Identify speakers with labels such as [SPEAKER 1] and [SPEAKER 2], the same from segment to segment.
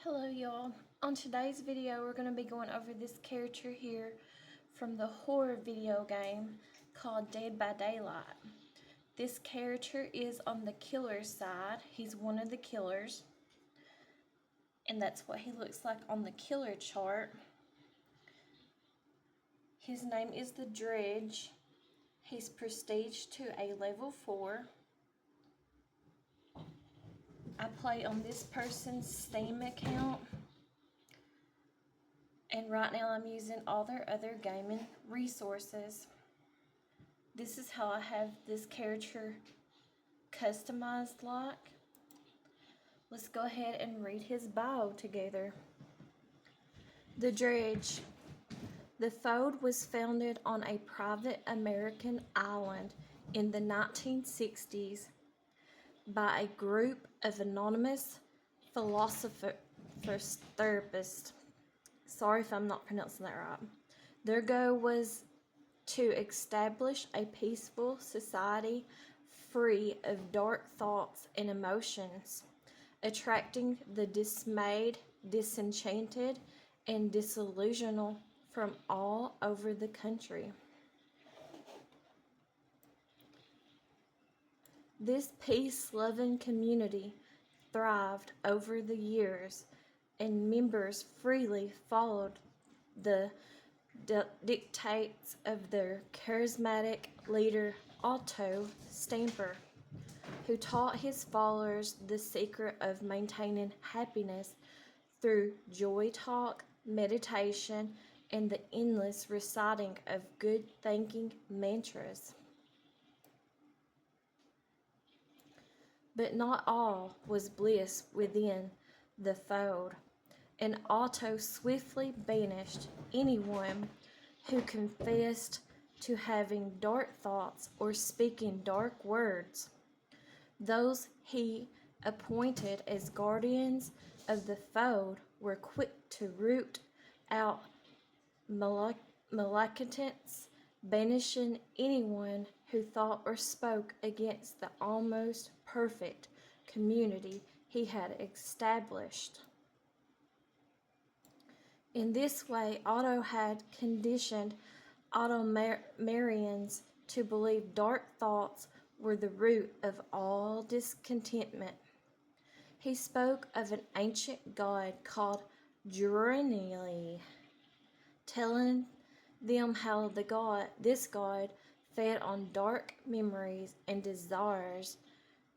[SPEAKER 1] Hello y'all. On today's video we're going to be going over this character here from the horror video game called Dead by Daylight. This character is on the killer's side. He's one of the killers. And that's what he looks like on the killer chart. His name is the Dredge. He's prestige to a level 4. I play on this person's Steam account. And right now I'm using all their other gaming resources. This is how I have this character customized like. Let's go ahead and read his bio together. The Dredge. The Fold was founded on a private American island in the 1960s by a group of anonymous philosophers therapists. Sorry if I'm not pronouncing that right. Their goal was to establish a peaceful society free of dark thoughts and emotions, attracting the dismayed, disenchanted, and disillusioned from all over the country. This peace-loving community thrived over the years, and members freely followed the dictates of their charismatic leader Otto Stamper, who taught his followers the secret of maintaining happiness through joy talk, meditation, and the endless reciting of good thinking mantras. But not all was bliss within the Fold, and Otto swiftly banished anyone who confessed to having dark thoughts or speaking dark words. Those he appointed as guardians of the Fold were quick to root out malcontents, banishing anyone who thought or spoke against the almost perfect community he had established. In this way, Otto had conditioned Ottomarians to believe dark thoughts were the root of all discontentment. He spoke of an ancient god called Dredge, telling them how this god fed on dark memories and desires,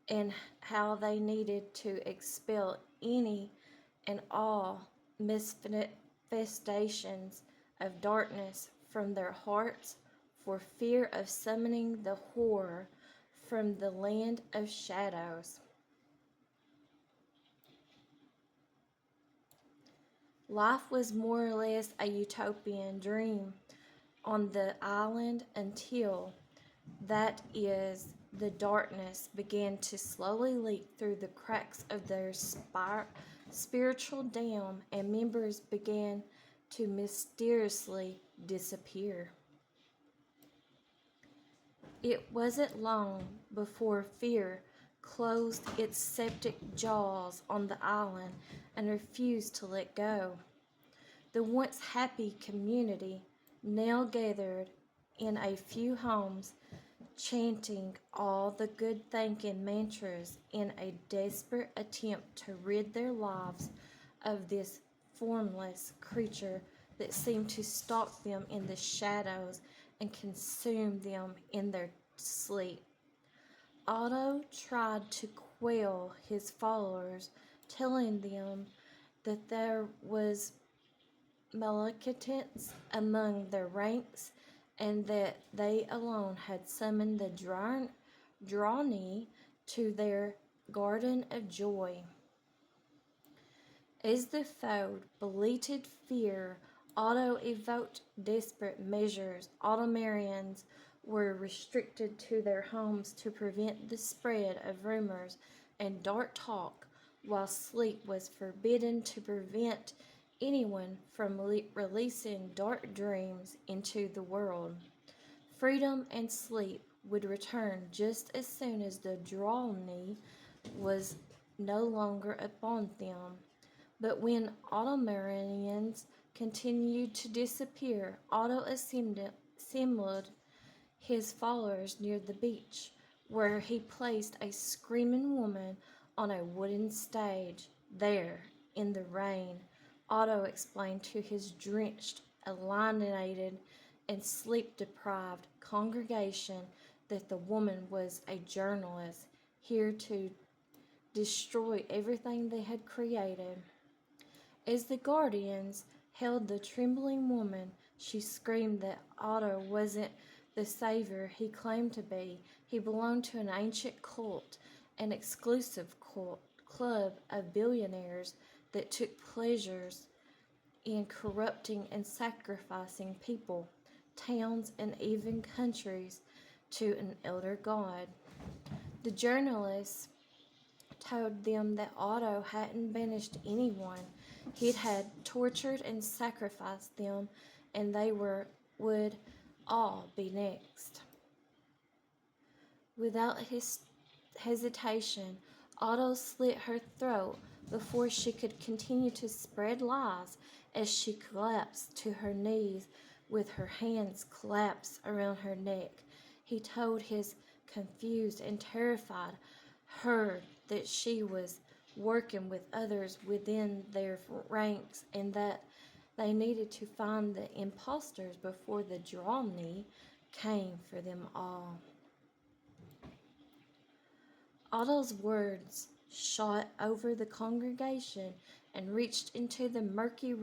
[SPEAKER 1] and how they needed to expel any and all manifestations of darkness from their hearts for fear of summoning the horror from the land of shadows. Life was more or less a utopian dream on the island until, that is, the darkness began to slowly leak through the cracks of their spiritual dam, and members began to mysteriously disappear. It wasn't long before fear closed its septic jaws on the island and refused to let go. The once happy community now gathered in a few homes, chanting all the good thinking mantras in a desperate attempt to rid their lives of this formless creature that seemed to stalk them in the shadows and consume them in their sleep. Otto tried to quell his followers, telling them that there was malcontents among their ranks, and that they alone had summoned the Dredge to their garden of joy. As the Fold bleated fear, Otto evoked desperate measures. Ottomarians were restricted to their homes to prevent the spread of rumors and dark talk, while sleep was forbidden to prevent anyone from releasing dark dreams into the world. Freedom and sleep would return just as soon as the Dredge was no longer upon them. But when Ottomanians continued to disappear, Otto assembled his followers near the beach, where he placed a screaming woman on a wooden stage. There, in the rain, Otto explained to his drenched, alienated, and sleep-deprived congregation that the woman was a journalist here to destroy everything they had created. As the guardians held the trembling woman, she screamed that Otto wasn't the savior he claimed to be. He belonged to an ancient cult, an exclusive club of billionaires that took pleasures in corrupting and sacrificing people, towns, and even countries to an elder god. The journalists told them that Otto hadn't banished anyone. He had tortured and sacrificed them, and they would all be next. Without hesitation, Otto slit her throat before she could continue to spread lies as she collapsed to her knees with her hands clasped around her neck. He told his confused and terrified herd that she was working with others within their ranks and that they needed to find the impostors before the Dromni came for them all. Otto's words shot over the congregation and reached into the murky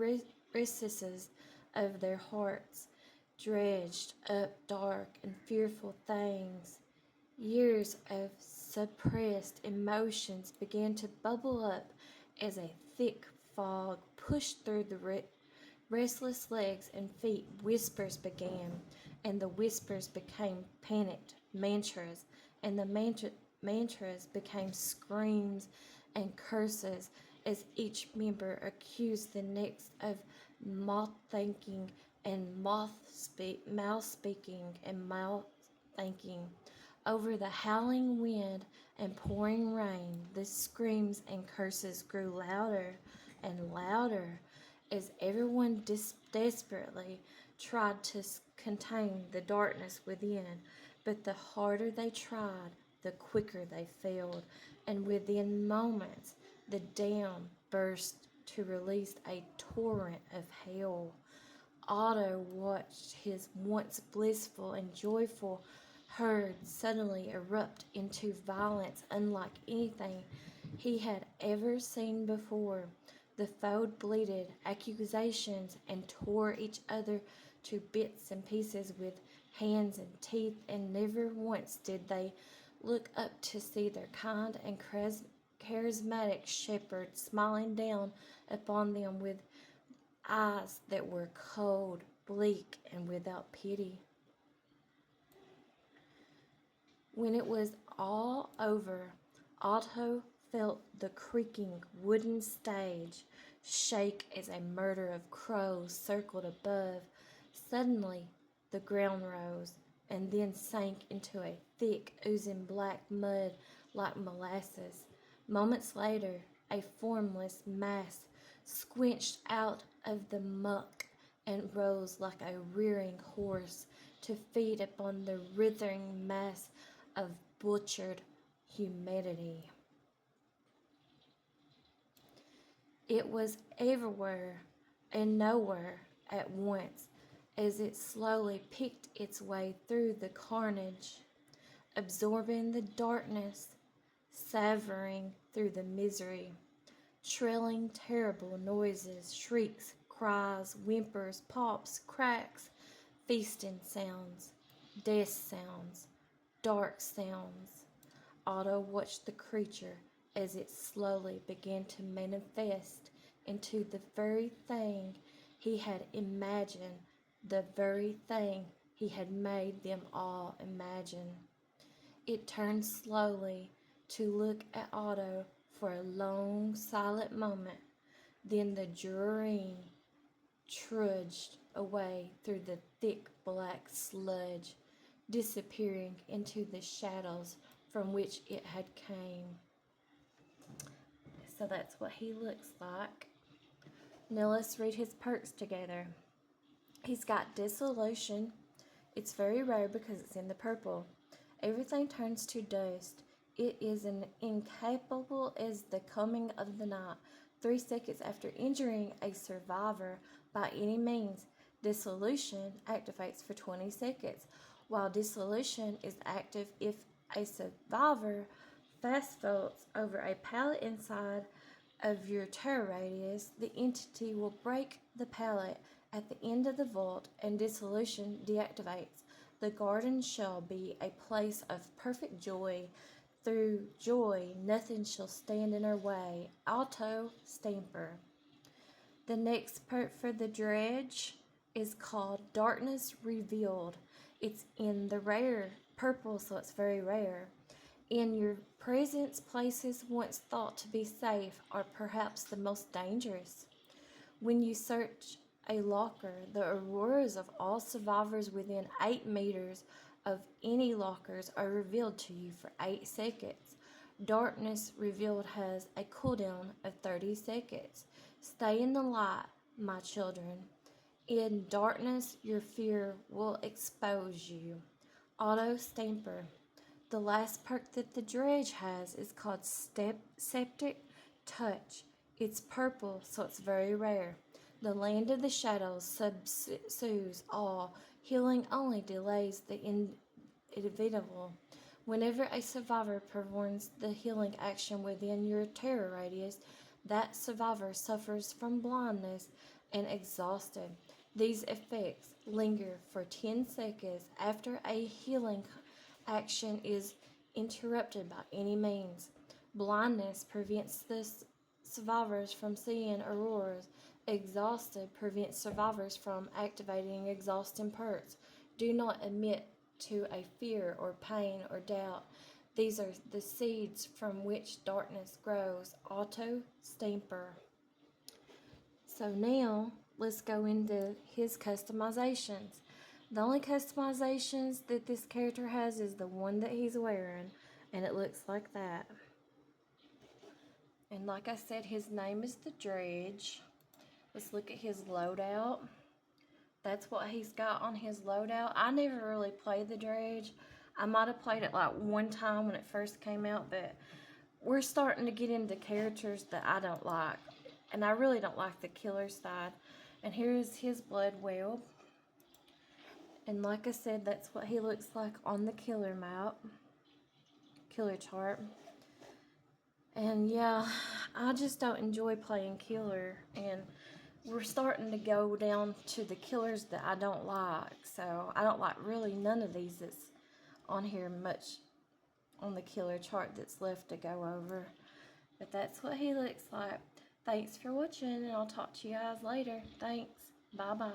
[SPEAKER 1] recesses of their hearts, dredged up dark and fearful things. Years of suppressed emotions began to bubble up as a thick fog pushed through the restless legs and feet. Whispers began, and the whispers became panicked mantras, and the mantras became screams and curses as each member accused the next of mouth-thinking and mouth-speaking and mouth-thinking. Over the howling wind and pouring rain, the screams and curses grew louder and louder as everyone desperately tried to contain the darkness within. But the harder they tried, the quicker they failed, and within moments the dam burst to release a torrent of hell. Otto watched his once blissful and joyful herd suddenly erupt into violence unlike anything he had ever seen before. The foe bleated accusations and tore each other to bits and pieces with hands and teeth, and never once did they look up to see their kind and charismatic shepherd smiling down upon them with eyes that were cold, bleak, and without pity. When it was all over, Otto felt the creaking wooden stage shake as a murder of crows circled above. Suddenly, the ground rose and then sank into a thick, oozing black mud like molasses. Moments later, a formless mass squinched out of the muck and rose like a rearing horse to feed upon the writhing mass of butchered humanity. It was everywhere and nowhere at once as it slowly picked its way through the carnage, absorbing the darkness, savoring through the misery, trilling terrible noises, shrieks, cries, whimpers, pops, cracks, feasting sounds, death sounds, dark sounds. Otto watched the creature as it slowly began to manifest into the very thing he had imagined, the very thing he had made them all imagine. It turned slowly to look at Otto for a long, silent moment. Then the dream trudged away through the thick black sludge, disappearing into the shadows from which it had came. So that's what he looks like. Now let's read his perks together. He's got Dissolution. It's very rare because it's in the purple. Everything turns to dust. It is as incapable as the coming of the night. 3 seconds after injuring a survivor by any means, Dissolution activates for 20 seconds. While Dissolution is active if a survivor fast vaults over a pallet inside of your terror radius, the entity will break the pallet at the end of the vault and Dissolution deactivates. The garden shall be a place of perfect joy. Through joy, nothing shall stand in our way. Auto Stamper. The next perk for the Dredge is called Darkness Revealed. It's in the rare purple, so it's very rare. In your presence, places once thought to be safe are perhaps the most dangerous. When you search a locker, the auroras of all survivors within 8 meters of any lockers are revealed to you for 8 seconds. Darkness Revealed has a cooldown of 30 seconds. Stay in the light, my children. In darkness, your fear will expose you. Auto Stamper. The last perk that the Dredge has is called Septic Touch. It's purple, so it's very rare. The land of the shadows subsues all. Healing only delays the inevitable. Whenever a survivor performs the healing action within your terror radius, that survivor suffers from blindness and exhausted. These effects linger for 10 seconds after a healing action is interrupted by any means. Blindness prevents the survivors from seeing auroras. Exhausted prevents survivors from activating exhausting perks. Do not admit to a fear or pain or doubt. These are the seeds from which darkness grows. Auto Stamper. So now let's go into his customizations. The only customizations that this character has is the one that he's wearing, and it looks like that. And like I said, his name is the Dredge. Let's look at his loadout. That's what he's got on his loadout. I never really played the Dredge. I might have played it like one time when it first came out, but we're starting to get into characters that I don't like. And I really don't like the killer side. And here's his blood web. And like I said, that's what he looks like on the killer map. Killer chart. And yeah, I just don't enjoy playing killer. And we're starting to go down to the killers that I don't like. So I don't like really none of these that's on here much on the killer chart that's left to go over. But that's what he looks like. Thanks for watching, and I'll talk to you guys later. Thanks. Bye-bye.